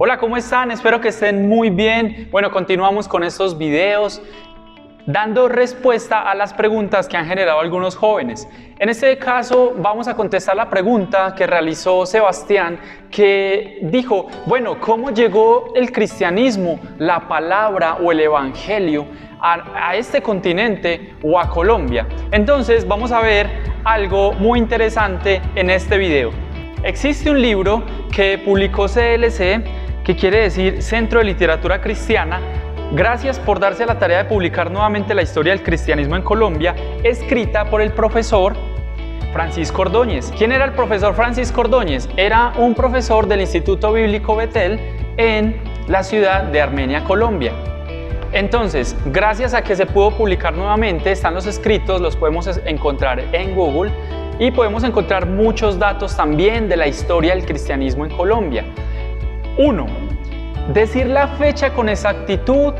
Hola, ¿cómo están? Espero que estén muy bien. Bueno, continuamos con estos videos dando respuesta a las preguntas que han generado algunos jóvenes. En este caso vamos a contestar la pregunta que realizó Sebastián, que dijo, bueno, ¿cómo llegó el cristianismo, la palabra o el evangelio a este continente o a Colombia? Entonces vamos a ver algo muy interesante en este video. Existe un libro que publicó CLC, que quiere decir Centro de Literatura Cristiana. Gracias por darse a la tarea de publicar nuevamente la historia del cristianismo en Colombia, escrita por el profesor Francisco Ordóñez. ¿Quién era el profesor Francisco Ordóñez? Era un profesor del Instituto Bíblico Betel en la ciudad de Armenia, Colombia. Entonces, gracias a que se pudo publicar nuevamente, están los escritos, los podemos encontrar en Google y podemos encontrar muchos datos también de la historia del cristianismo en Colombia. 1. Decir la fecha con exactitud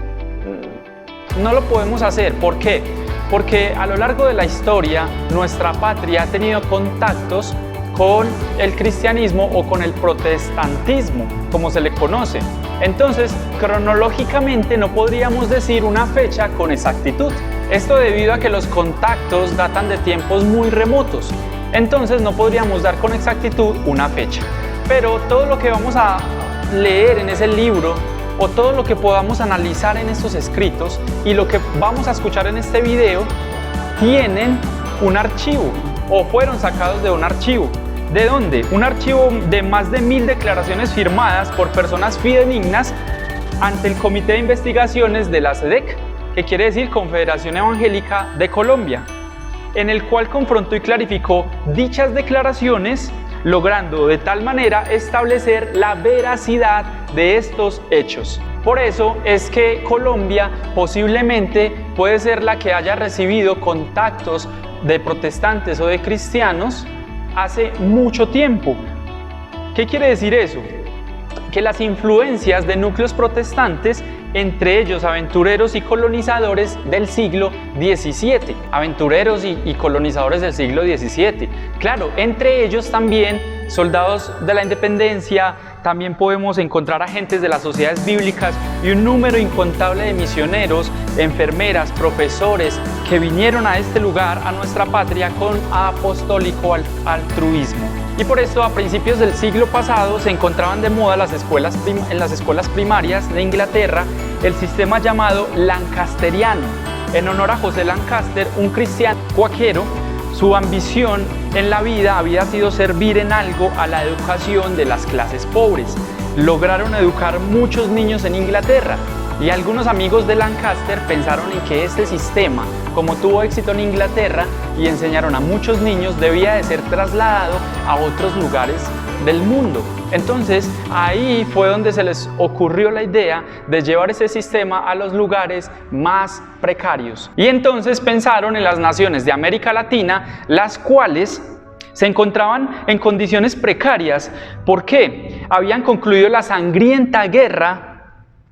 no lo podemos hacer. ¿Por qué? Porque a lo largo de la historia nuestra patria ha tenido contactos con el cristianismo o con el protestantismo, como se le conoce. Entonces, cronológicamente no podríamos decir una fecha con exactitud. Esto debido a que los contactos datan de tiempos muy remotos. Entonces no podríamos dar con exactitud una fecha. Pero todo lo que vamos a leer en ese libro o todo lo que podamos analizar en estos escritos y lo que vamos a escuchar en este video tienen un archivo o fueron sacados de un archivo. ¿De dónde? Un archivo de más de 1000 declaraciones firmadas por personas fidedignas ante el Comité de Investigaciones de la SEDEC, que quiere decir Confederación Evangélica de Colombia, en el cual confrontó y clarificó dichas declaraciones, logrando de tal manera establecer la veracidad de estos hechos. Por eso es que Colombia posiblemente puede ser la que haya recibido contactos de protestantes o de cristianos hace mucho tiempo. ¿Qué quiere decir eso? Que las influencias de núcleos protestantes, entre ellos aventureros y colonizadores del siglo XVII, aventureros y colonizadores del siglo XVII, claro, entre ellos también soldados de la independencia, también podemos encontrar agentes de las sociedades bíblicas y un número incontable de misioneros, enfermeras, profesores que vinieron a este lugar, a nuestra patria, con apostólico altruismo. Y por esto a principios del siglo pasado se encontraban de moda en las escuelas primarias de Inglaterra el sistema llamado lancasteriano, en honor a José Lancaster, un cristiano cuáquero. Su ambición en la vida había sido servir en algo a la educación de las clases pobres. Lograron educar muchos niños en Inglaterra y algunos amigos de Lancaster pensaron en que este sistema, como tuvo éxito en Inglaterra y enseñaron a muchos niños, debía de ser trasladado a otros lugares del mundo. Entonces ahí fue donde se les ocurrió la idea de llevar ese sistema a los lugares más precarios. Y entonces pensaron en las naciones de América Latina, las cuales se encontraban en condiciones precarias. ¿Por qué? Habían concluido la sangrienta guerra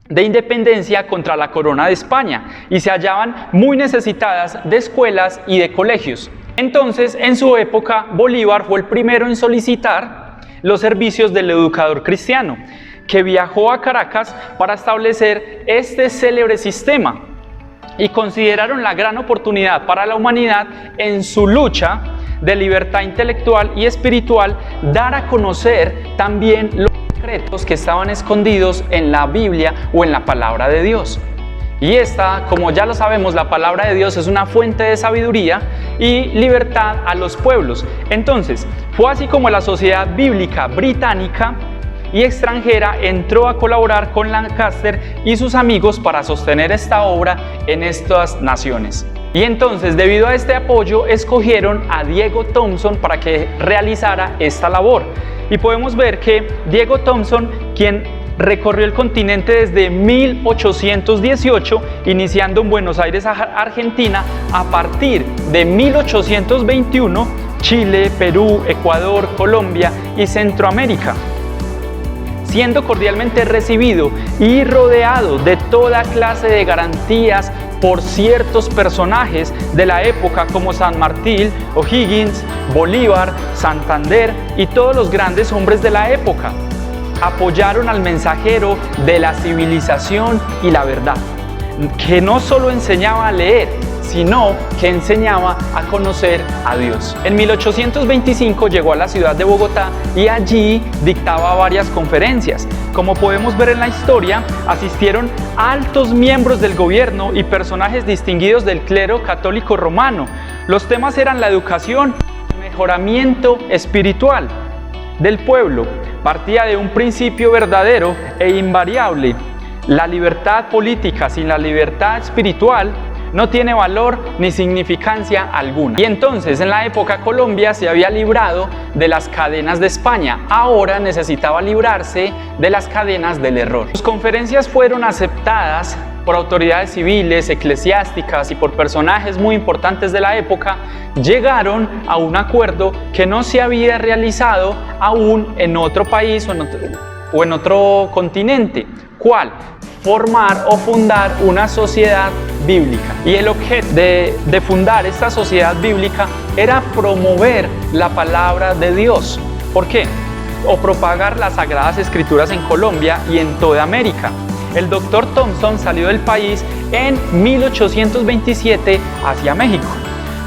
de independencia contra la corona de España y se hallaban muy necesitadas de escuelas y de colegios. Entonces, en su época, Bolívar fue el primero en solicitar los servicios del educador cristiano, que viajó a Caracas para establecer este célebre sistema y consideraron la gran oportunidad para la humanidad en su lucha de libertad intelectual y espiritual, dar a conocer también los secretos que estaban escondidos en la Biblia o en la palabra de Dios. Y esta, como ya lo sabemos, la palabra de Dios es una fuente de sabiduría y libertad a los pueblos. Entonces, fue así como la sociedad bíblica británica y extranjera entró a colaborar con Lancaster y sus amigos para sostener esta obra en estas naciones. Y entonces, debido a este apoyo, escogieron a Diego Thompson para que realizara esta labor. Y podemos ver que Diego Thompson, quien recorrió el continente desde 1818, iniciando en Buenos Aires, Argentina, a partir de 1821, Chile, Perú, Ecuador, Colombia y Centroamérica, siendo cordialmente recibido y rodeado de toda clase de garantías por ciertos personajes de la época como San Martín, O'Higgins, Bolívar, Santander y todos los grandes hombres de la época. apoyaron al mensajero de la civilización y la verdad, que no solo enseñaba a leer, sino que enseñaba a conocer a Dios. En 1825 llegó a la ciudad de Bogotá y allí dictaba varias conferencias. Como podemos ver en la historia, asistieron altos miembros del gobierno y personajes distinguidos del clero católico romano. Los temas eran la educación y el mejoramiento espiritual del pueblo. Partía de un principio verdadero e invariable: la libertad política sin la libertad espiritual no tiene valor ni significancia alguna. Y entonces, en la época, Colombia se había librado de las cadenas de España. Ahora necesitaba librarse de las cadenas del error. Sus conferencias fueron aceptadas por autoridades civiles, eclesiásticas y por personajes muy importantes de la época. Llegaron a un acuerdo que no se había realizado aún en otro país o en otro continente. ¿Cuál? Formar o fundar una sociedad bíblica. Y el objeto de fundar esta sociedad bíblica era promover la palabra de Dios. ¿Por qué? O propagar las Sagradas Escrituras en Colombia y en toda América. El doctor Thompson salió del país en 1827 hacia México,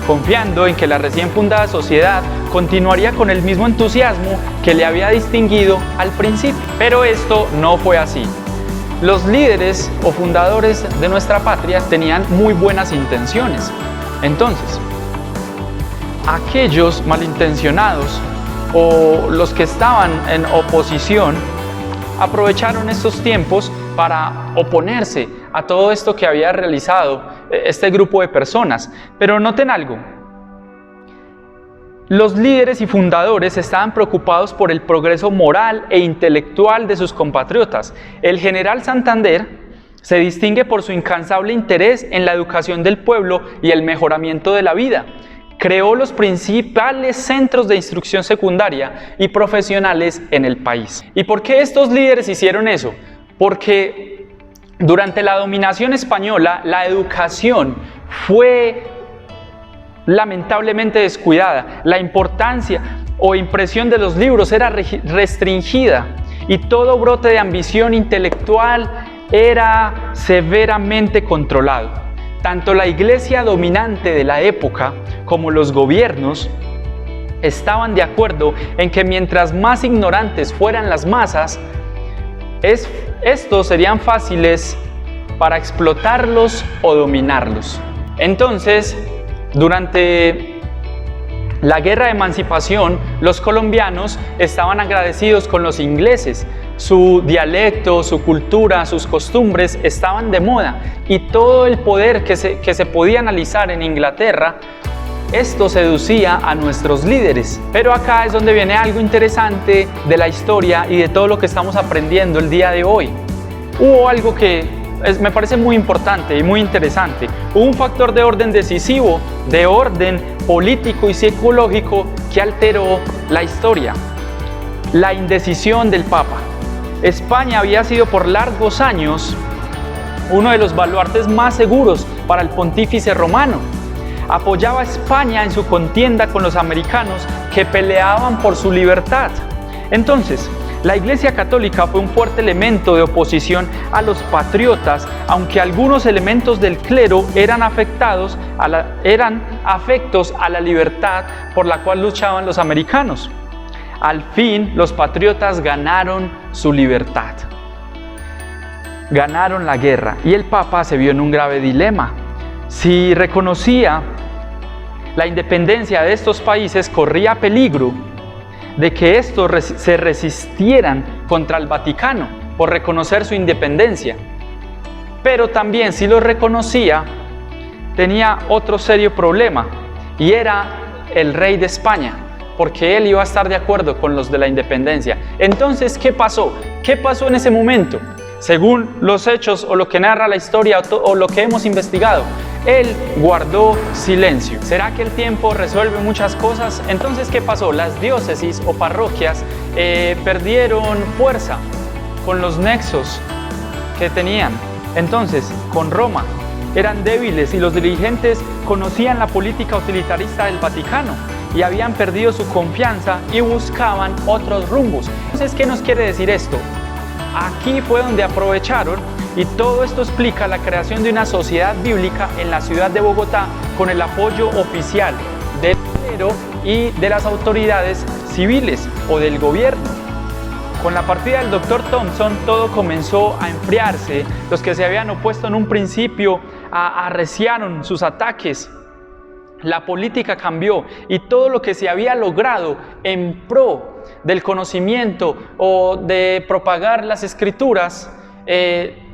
confiando en que la recién fundada sociedad continuaría con el mismo entusiasmo que le había distinguido al principio. Pero esto no fue así. Los líderes o fundadores de nuestra patria tenían muy buenas intenciones. Entonces, aquellos malintencionados o los que estaban en oposición aprovecharon estos tiempos para oponerse a todo esto que había realizado este grupo de personas. Pero noten algo. Los líderes y fundadores estaban preocupados por el progreso moral e intelectual de sus compatriotas. El general Santander se distingue por su incansable interés en la educación del pueblo y el mejoramiento de la vida. Creó los principales centros de instrucción secundaria y profesionales en el país. ¿Y por qué estos líderes hicieron eso? Porque durante la dominación española, la educación fue lamentablemente descuidada. La importancia o impresión de los libros era restringida y todo brote de ambición intelectual era severamente controlado. Tanto la iglesia dominante de la época como los gobiernos estaban de acuerdo en que mientras más ignorantes fueran las masas, estos serían fáciles para explotarlos o dominarlos. Entonces, durante la guerra de emancipación, los colombianos estaban agradecidos con los ingleses. Su dialecto, su cultura, sus costumbres estaban de moda y todo el poder que se podía analizar en Inglaterra, esto seducía a nuestros líderes. Pero acá es donde viene algo interesante de la historia y de todo lo que estamos aprendiendo el día de hoy. Hubo algo que me parece muy importante y muy interesante. Hubo un factor de orden decisivo, de orden político y psicológico que alteró la historia: la indecisión del Papa. España había sido por largos años uno de los baluartes más seguros para el pontífice romano. Apoyaba a España en su contienda con los americanos que peleaban por su libertad. Entonces, la Iglesia Católica fue un fuerte elemento de oposición a los patriotas, aunque algunos elementos del clero eran afectos a la libertad por la cual luchaban los americanos. Al fin, los patriotas ganaron su libertad, ganaron la guerra, y el Papa se vio en un grave dilema. Si reconocía la independencia de estos países, corría peligro de que estos se resistieran contra el Vaticano por reconocer su independencia. Pero también, si lo reconocía, tenía otro serio problema, y era el rey de España, porque él iba a estar de acuerdo con los de la independencia. Entonces, ¿qué pasó? ¿Qué pasó en ese momento? Según los hechos o lo que narra la historia o lo que hemos investigado, él guardó silencio. ¿Será que el tiempo resuelve muchas cosas? Entonces, ¿qué pasó? Las diócesis o parroquias perdieron fuerza con los nexos que tenían. Entonces, con Roma, eran débiles y los dirigentes conocían la política utilitarista del Vaticano y habían perdido su confianza y buscaban otros rumbos. Entonces, ¿qué nos quiere decir esto? Aquí fue donde aprovecharon, y todo esto explica la creación de una sociedad bíblica en la ciudad de Bogotá con el apoyo oficial del clero y de las autoridades civiles o del gobierno. Con la partida del Dr. Thompson todo comenzó a enfriarse. Los que se habían opuesto en un principio arreciaron sus ataques. La política cambió y todo lo que se había logrado en pro del conocimiento o de propagar las escrituras,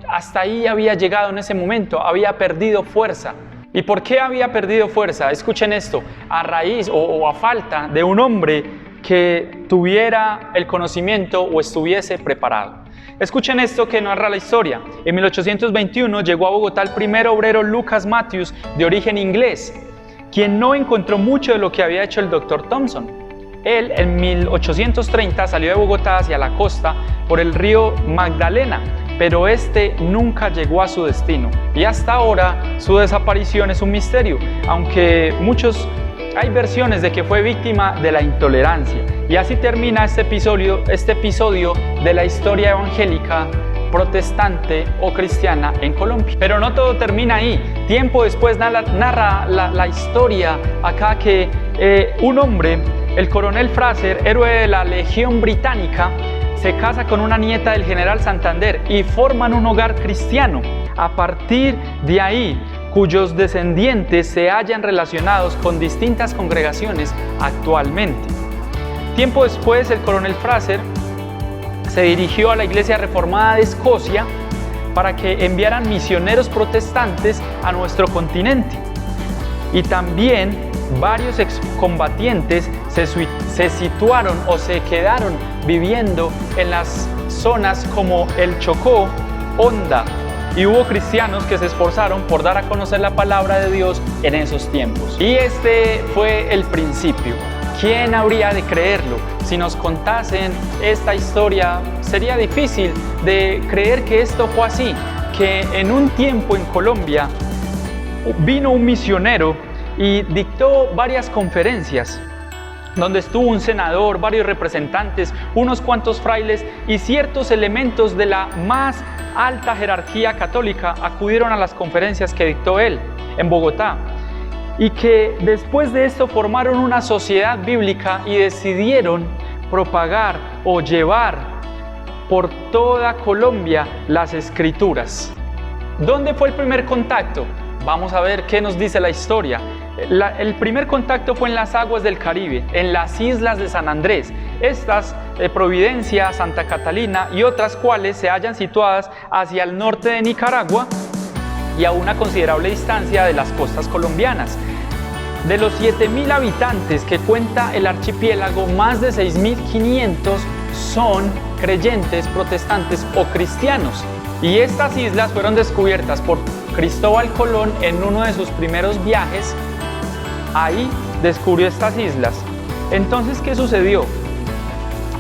hasta ahí había llegado en ese momento, había perdido fuerza. ¿Y por qué había perdido fuerza? Escuchen esto, a raíz o a falta de un hombre que tuviera el conocimiento o estuviese preparado. Escuchen esto que narra la historia. En 1821 llegó a Bogotá el primer obrero Lucas Matthews, de origen inglés, quien no encontró mucho de lo que había hecho el Dr. Thompson. Él en 1830 salió de Bogotá hacia la costa por el río Magdalena, pero este nunca llegó a su destino y hasta ahora su desaparición es un misterio, aunque hay versiones de que fue víctima de la intolerancia. Y así termina este episodio de la historia evangélica protestante o cristiana en Colombia. Pero no todo termina ahí. Tiempo después narra la historia acá que un hombre, el coronel Fraser, héroe de la Legión Británica, se casa con una nieta del general Santander y forman un hogar cristiano. A partir de ahí, cuyos descendientes se hallan relacionados con distintas congregaciones actualmente. Tiempo después, el coronel Fraser se dirigió a la Iglesia Reformada de Escocia para que enviaran misioneros protestantes a nuestro continente. Y también varios excombatientes se situaron o se quedaron viviendo en las zonas como el Chocó, Honda, y hubo cristianos que se esforzaron por dar a conocer la palabra de Dios en esos tiempos. Y este fue el principio. ¿Quién habría de creerlo? Si nos contasen esta historia, sería difícil de creer que esto fue así, que en un tiempo en Colombia vino un misionero y dictó varias conferencias, donde estuvo un senador, varios representantes, unos cuantos frailes y ciertos elementos de la más alta jerarquía católica acudieron a las conferencias que dictó él en Bogotá, y que después de esto formaron una sociedad bíblica y decidieron propagar o llevar por toda Colombia las escrituras. ¿Dónde fue el primer contacto? Vamos a ver qué nos dice la historia. El primer contacto fue en las aguas del Caribe, en las islas de San Andrés. Estas, Providencia, Santa Catalina y otras cuales se hallan situadas hacia el norte de Nicaragua y a una considerable distancia de las costas colombianas. De los 7.000 habitantes que cuenta el archipiélago, más de 6.500 son creyentes, protestantes o cristianos. Y estas islas fueron descubiertas por Cristóbal Colón en uno de sus primeros viajes. Ahí descubrió estas islas. Entonces, ¿qué sucedió?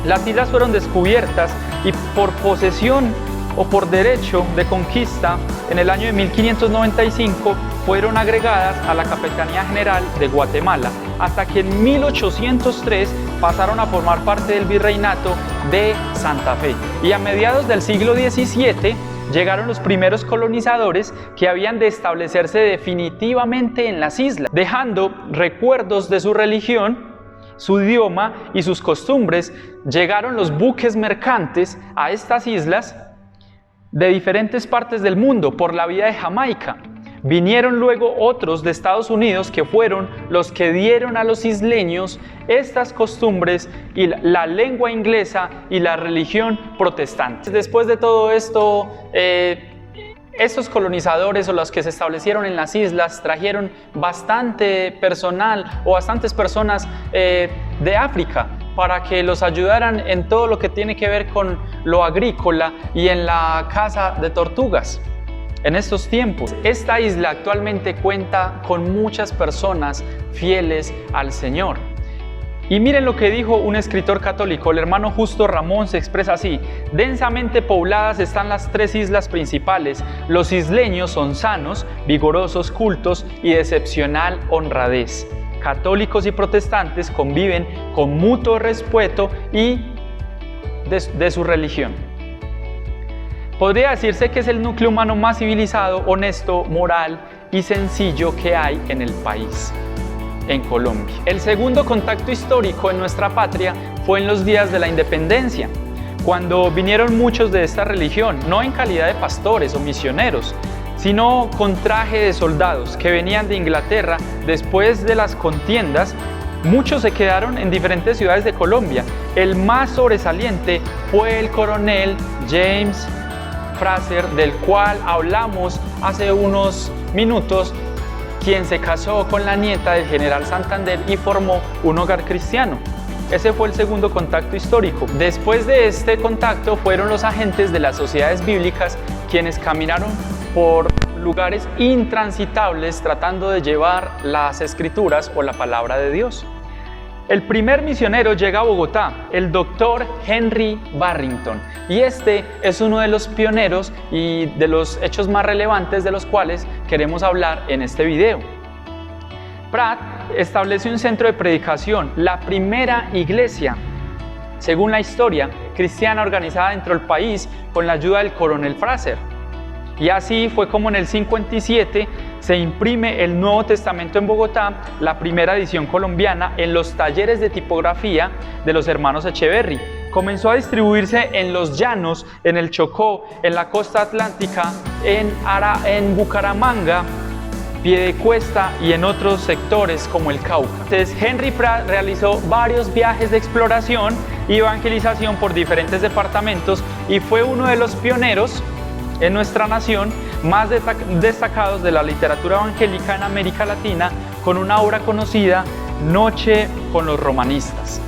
Las islas fueron descubiertas y por posesión o por derecho de conquista, en el año de 1595 fueron agregadas a la Capitanía General de Guatemala, hasta que en 1803 pasaron a formar parte del Virreinato de Santa Fe. Y a mediados del siglo XVII llegaron los primeros colonizadores que habían de establecerse definitivamente en las islas, dejando recuerdos de su religión, su idioma y sus costumbres. Llegaron los buques mercantes a estas islas de diferentes partes del mundo por la vía de Jamaica. Vinieron luego otros de Estados Unidos que fueron los que dieron a los isleños estas costumbres y la lengua inglesa y la religión protestante. Después de todo esto, estos colonizadores o los que se establecieron en las islas trajeron bastante personal o bastantes personas de África para que los ayudaran en todo lo que tiene que ver con lo agrícola y en la caza de tortugas. En estos tiempos, esta isla actualmente cuenta con muchas personas fieles al Señor. Y miren lo que dijo un escritor católico, el hermano Justo Ramón, se expresa así: densamente pobladas están las tres islas principales. Los isleños son sanos, vigorosos, cultos y de excepcional honradez. católicos y protestantes conviven con mutuo respeto y de su religión. Podría decirse que es el núcleo humano más civilizado, honesto, moral y sencillo que hay en el país, en Colombia. El segundo contacto histórico en nuestra patria fue en los días de la independencia, cuando vinieron muchos de esta religión, no en calidad de pastores o misioneros, sino con traje de soldados que venían de Inglaterra después de las contiendas. Muchos se quedaron en diferentes ciudades de Colombia. El más sobresaliente fue el coronel James Fraser, del cual hablamos hace unos minutos, quien se casó con la nieta del general Santander y formó un hogar cristiano. Ese fue el segundo contacto histórico. Después de este contacto fueron los agentes de las sociedades bíblicas quienes caminaron por lugares intransitables tratando de llevar las escrituras o la palabra de Dios. El primer misionero llega a Bogotá, el doctor Henry Barrington, y este es uno de los pioneros y de los hechos más relevantes de los cuales queremos hablar en este video. Pratt establece un centro de predicación, la primera iglesia, según la historia, cristiana organizada dentro del país con la ayuda del coronel Fraser. Y así fue como en el 57 se imprime el Nuevo Testamento en Bogotá, la primera edición colombiana, en los talleres de tipografía de los hermanos Echeverry. Comenzó a distribuirse en los llanos, en el Chocó, en la costa atlántica, en Bucaramanga, Piedecuesta y en otros sectores como el Cauca. Entonces, Henry Pratt realizó varios viajes de exploración y evangelización por diferentes departamentos y fue uno de los pioneros en nuestra nación más destacados de la literatura evangélica en América Latina, con una obra conocida, Noche con los Romanistas.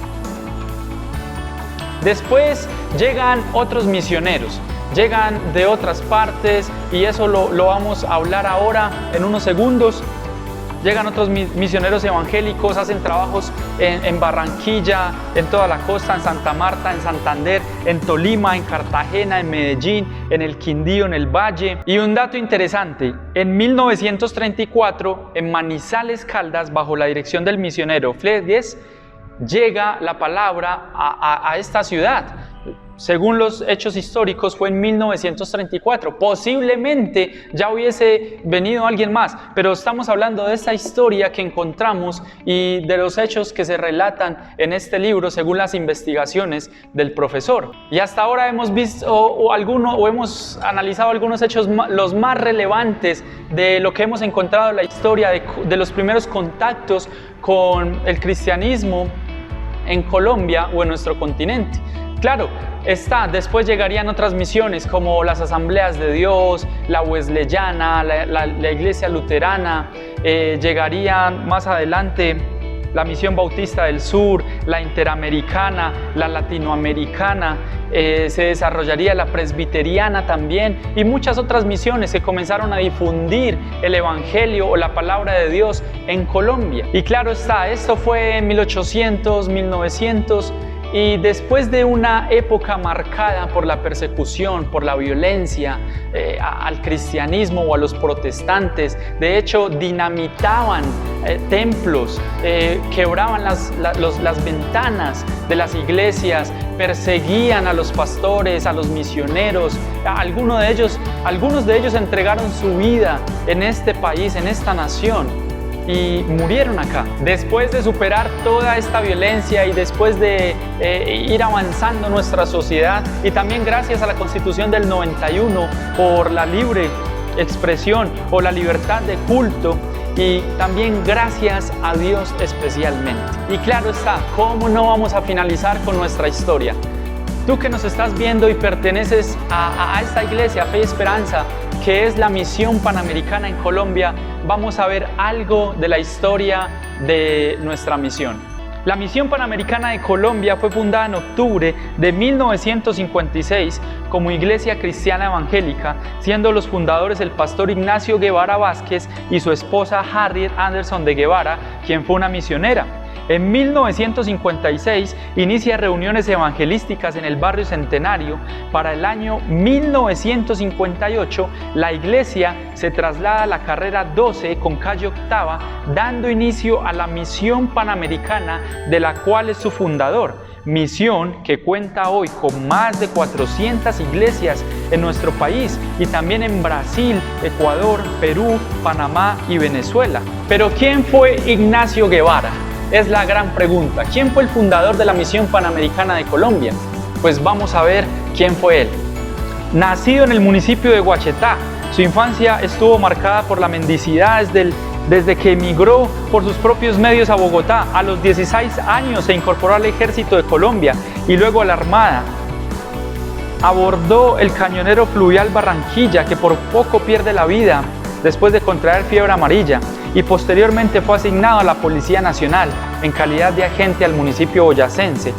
Después llegan otros misioneros, llegan de otras partes y eso lo vamos a hablar ahora en unos segundos. Llegan otros misioneros evangélicos, hacen trabajos en Barranquilla, en toda la costa, en Santa Marta, en Santander, en Tolima, en Cartagena, en Medellín, en el Quindío, en el Valle. Y un dato interesante, en 1934, en Manizales, Caldas, bajo la dirección del misionero Flegues, llega la palabra a esta ciudad. Según los hechos históricos fue en 1934, posiblemente ya hubiese venido alguien más, pero estamos hablando de esta historia que encontramos y de los hechos que se relatan en este libro según las investigaciones del profesor. Y hasta ahora hemos visto hemos analizado algunos hechos los más relevantes de lo que hemos encontrado en la historia de los primeros contactos con el cristianismo en Colombia o en nuestro continente. Claro, después llegarían otras misiones como las Asambleas de Dios, la Wesleyana, la Iglesia Luterana, llegarían más adelante la Misión Bautista del Sur, la Interamericana, la Latinoamericana, se desarrollaría la Presbiteriana también y muchas otras misiones que comenzaron a difundir el Evangelio o la palabra de Dios en Colombia. Y claro está, esto fue en 1800, 1900, y después de una época marcada por la persecución, por la violencia al cristianismo o a los protestantes, de hecho dinamitaban templos, quebraban las ventanas de las iglesias, perseguían a los pastores, a los misioneros. Algunos de ellos entregaron su vida en este país, en esta nación, y murieron acá. Después de superar toda esta violencia y después de ir avanzando nuestra sociedad, y también gracias a la Constitución del 91 por la libre expresión o la libertad de culto, y también gracias a Dios especialmente. Y claro está, ¿cómo no vamos a finalizar con nuestra historia? Tú que nos estás viendo y perteneces a esta iglesia, Fe y Esperanza, que es la Misión Panamericana en Colombia, vamos a ver algo de la historia de nuestra misión. La Misión Panamericana de Colombia fue fundada en octubre de 1956 como Iglesia Cristiana Evangélica, siendo los fundadores el pastor Ignacio Guevara Vázquez y su esposa Harriet Anderson de Guevara, quien fue una misionera. En 1956 inicia reuniones evangelísticas en el barrio Centenario. Para el año 1958, la iglesia se traslada a la carrera 12 con calle Octava, dando inicio a la Misión Panamericana, de la cual es su fundador. Misión que cuenta hoy con más de 400 iglesias en nuestro país y también en Brasil, Ecuador, Perú, Panamá y Venezuela. Pero ¿quién fue Ignacio Guevara? Es la gran pregunta. ¿Quién fue el fundador de la Misión Panamericana de Colombia? Pues vamos a ver quién fue él. Nacido en el municipio de Guachetá, su infancia estuvo marcada por la mendicidad desde que emigró por sus propios medios a Bogotá. A los 16 años se incorporó al Ejército de Colombia y luego a la Armada. Abordó el cañonero fluvial Barranquilla, que por poco pierde la vida después de contraer fiebre amarilla, y posteriormente fue asignado a la Policía Nacional en calidad de agente al municipio boyacense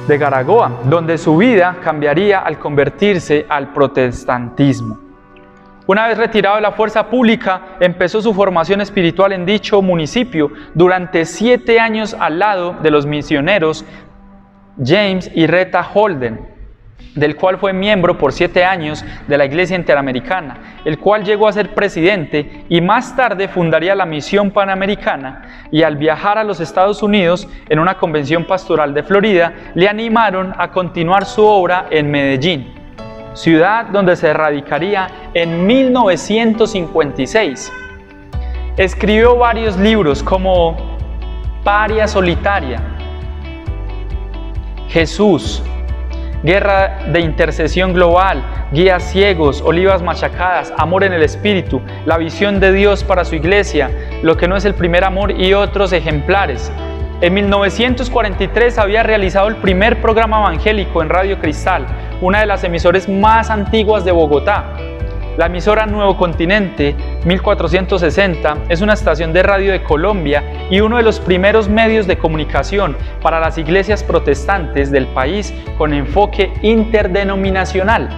de Garagoa, donde su vida cambiaría al convertirse al protestantismo. Una vez retirado de la fuerza pública, empezó su formación espiritual en dicho municipio durante 7 años al lado de los misioneros James y Retta Holden, del cual fue miembro por 7 años de la Iglesia Interamericana, el cual llegó a ser presidente y más tarde fundaría la Misión Panamericana. Y al viajar a los Estados Unidos en una convención pastoral de Florida, le animaron a continuar su obra en Medellín, ciudad donde se radicaría en 1956. Escribió varios libros como Paria Solitaria, Jesús, Guerra de Intercesión Global, Guías Ciegos, Olivas Machacadas, Amor en el Espíritu, La Visión de Dios para su Iglesia, Lo que no es el primer amor y otros ejemplares. En 1943 había realizado el primer programa evangélico en Radio Cristal, una de las emisoras más antiguas de Bogotá. La emisora Nuevo Continente 1460 es una estación de radio de Colombia y uno de los primeros medios de comunicación para las iglesias protestantes del país con enfoque interdenominacional.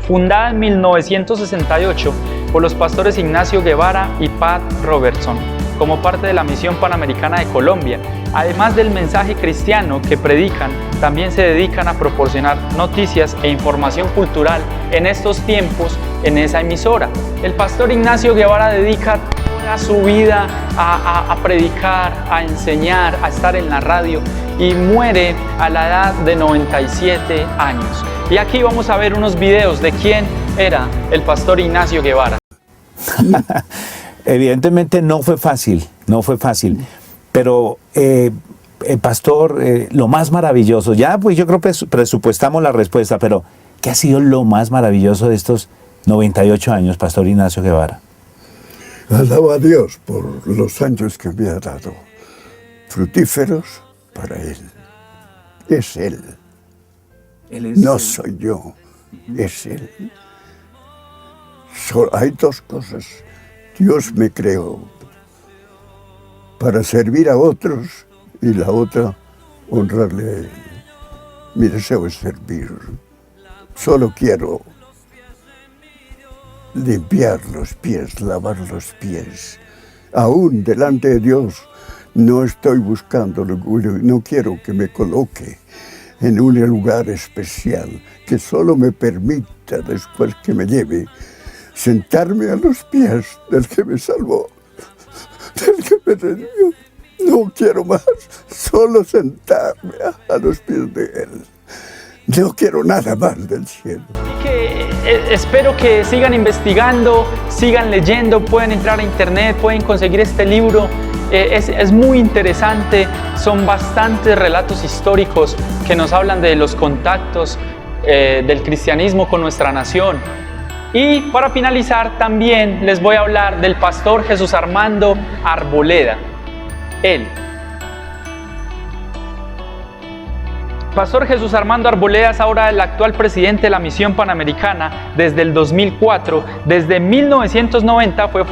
Fundada en 1968 por los pastores Ignacio Guevara y Pat Robertson, como parte de la Misión Panamericana de Colombia. Además del mensaje cristiano que predican, también se dedican a proporcionar noticias e información cultural en estos tiempos en esa emisora. El pastor Ignacio Guevara dedica toda su vida a predicar, a enseñar, a estar en la radio, y muere a la edad de 97 años. Y aquí vamos a ver unos videos de quién era el pastor Ignacio Guevara. Evidentemente no fue fácil, pero pastor, lo más maravilloso, ya pues yo creo que presupuestamos la respuesta, pero ¿qué ha sido lo más maravilloso de estos 98 años, pastor Ignacio Guevara? Alabo a Dios por los años que me ha dado, fructíferos para Él. Es Él. No soy yo, es Él. Hay dos cosas. Dios me creó para servir a otros y la otra, honrarle a Él. Mi deseo es servir. Solo quiero limpiar los pies, lavar los pies. Aún delante de Dios no estoy buscando orgullo, no quiero que me coloque en un lugar especial que solo me permita, después que me lleve, sentarme a los pies del que me salvó, del que me redimió. No quiero más, solo sentarme a los pies de Él. No quiero nada más del cielo. Espero que sigan investigando, sigan leyendo, pueden entrar a internet, pueden conseguir este libro. Es muy interesante, son bastantes relatos históricos que nos hablan de los contactos del cristianismo con nuestra nación. Y para finalizar también les voy a hablar del pastor Jesús Armando Arboleda. Pastor Jesús Armando Arboleda es ahora el actual presidente de la Misión Panamericana desde el 2004. Desde 1990 fue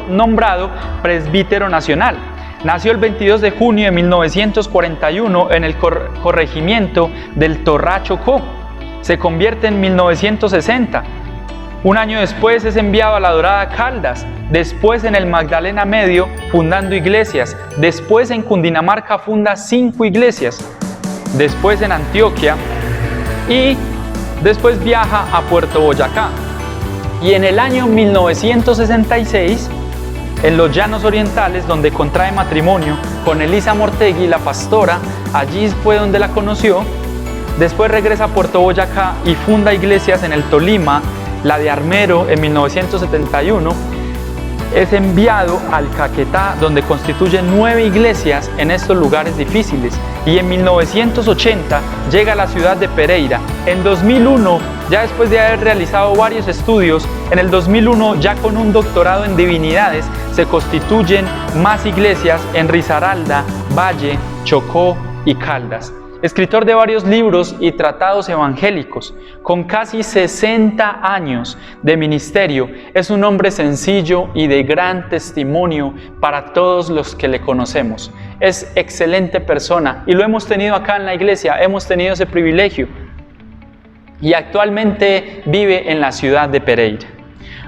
nombrado presbítero nacional. Nació el 22 de junio de 1941 en el corregimiento del Torrá, Chocó. Se convierte en 1960. Un año después es enviado a la Dorada Caldas, después en el Magdalena Medio fundando iglesias, después en Cundinamarca funda 5 iglesias, después en Antioquia y después viaja a Puerto Boyacá. Y en el año 1966, en los Llanos Orientales, donde contrae matrimonio con Elisa Mortegui, la pastora, allí fue donde la conoció. Después regresa a Puerto Boyacá y funda iglesias en el Tolima, la de Armero en 1971. Es enviado al Caquetá, donde constituye 9 iglesias en estos lugares difíciles. Y en 1980 llega a la ciudad de Pereira. En 2001, ya después de haber realizado varios estudios, en el 2001 ya con un doctorado en divinidades, se constituyen más iglesias en Risaralda, Valle, Chocó y Caldas. Escritor de varios libros y tratados evangélicos, con casi 60 años de ministerio, es un hombre sencillo y de gran testimonio para todos los que le conocemos. Es excelente persona y lo hemos tenido acá en la iglesia, hemos tenido ese privilegio. Y actualmente vive en la ciudad de Pereira.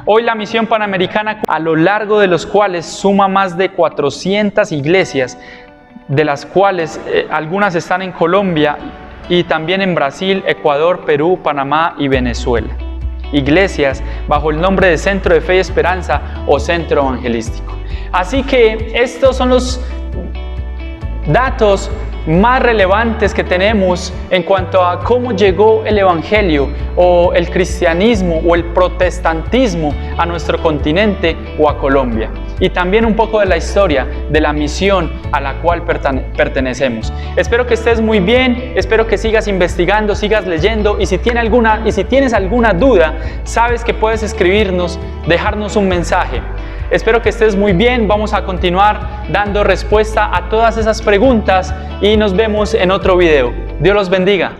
Hoy la Misión Panamericana, a lo largo de los cuales suma más de 400 iglesias, de las cuales algunas están en Colombia y también en Brasil, Ecuador, Perú, Panamá y Venezuela. Iglesias bajo el nombre de Centro de Fe y Esperanza o Centro Evangelístico. Así que estos son los datos más relevantes que tenemos en cuanto a cómo llegó el Evangelio o el cristianismo o el protestantismo a nuestro continente o a Colombia. Y también un poco de la historia de la misión a la cual pertenecemos. Espero que estés muy bien, espero que sigas investigando, sigas leyendo y si tienes alguna duda, sabes que puedes escribirnos, dejarnos un mensaje. Espero que estés muy bien, vamos a continuar dando respuesta a todas esas preguntas y nos vemos en otro video. Dios los bendiga.